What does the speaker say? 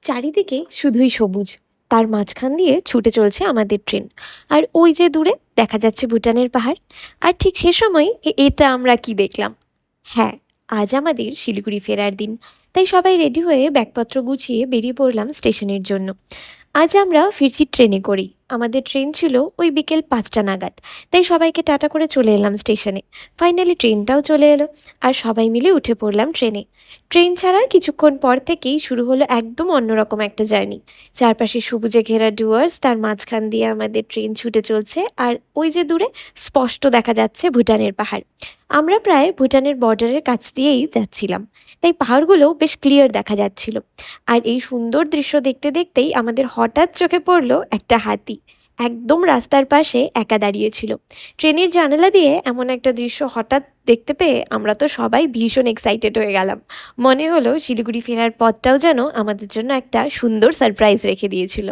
চারিদিকে শুধুই সবুজ, তার মাঝখান দিয়ে ছুটে চলছে আমাদের ট্রেন। আর ওই যে দূরে দেখা যাচ্ছে ভুটানের পাহাড়। আর ঠিক সে সময় এটা আমরা কি দেখলাম! হ্যাঁ, আজ আমাদের শিলিগুড়ি ফেরার দিন। তাই সবাই রেডি হয়ে ব্যাগপত্র গুছিয়ে বেরিয়ে পড়লাম স্টেশনের জন্য। আজ আমরা ফিরছি ট্রেনে করেই। আমাদের ট্রেন ছিল ওই বিকেল ৫টা নাগাদ। তাই সবাইকে টাটা করে চলে এলাম স্টেশনে। ফাইনালি ট্রেনটাও চলে এলো। আর সবাই মিলে উঠে পড়লাম ট্রেনে। ট্রেন ছাড়ার কিছুক্ষণ পর থেকেই শুরু হলো একদম অন্যরকম একটা জার্নি। চারপাশে সবুজে ঘেরা ডুয়ার্স, তার মাঝখান দিয়ে আমাদের ট্রেন ছুটে চলছে। আর ওই যে দূরে স্পষ্ট দেখা যাচ্ছে ভুটানের পাহাড়। আমরা প্রায় ভুটানের বর্ডারের কাছ দিয়েই যাচ্ছিলাম। তাই পাহাড়গুলোও বেশ ক্লিয়ার দেখা যাচ্ছিল। আর এই সুন্দর দৃশ্য দেখতে দেখতেই আমাদের হঠাৎ চোখে পড়ল একটা হাতি। একদম রাস্তার পাশে একা দাঁড়িয়েছিল। ট্রেনের জানালা দিয়ে এমন একটা দৃশ্য হঠাৎ দেখতে পেয়ে আমরা তো সবাই ভীষণ এক্সাইটেড হয়ে গেলাম। মনে হলো শিলিগুড়ি ফেরার পথটাও যেন আমাদের জন্য একটা সুন্দর সারপ্রাইজ রেখে দিয়েছিল।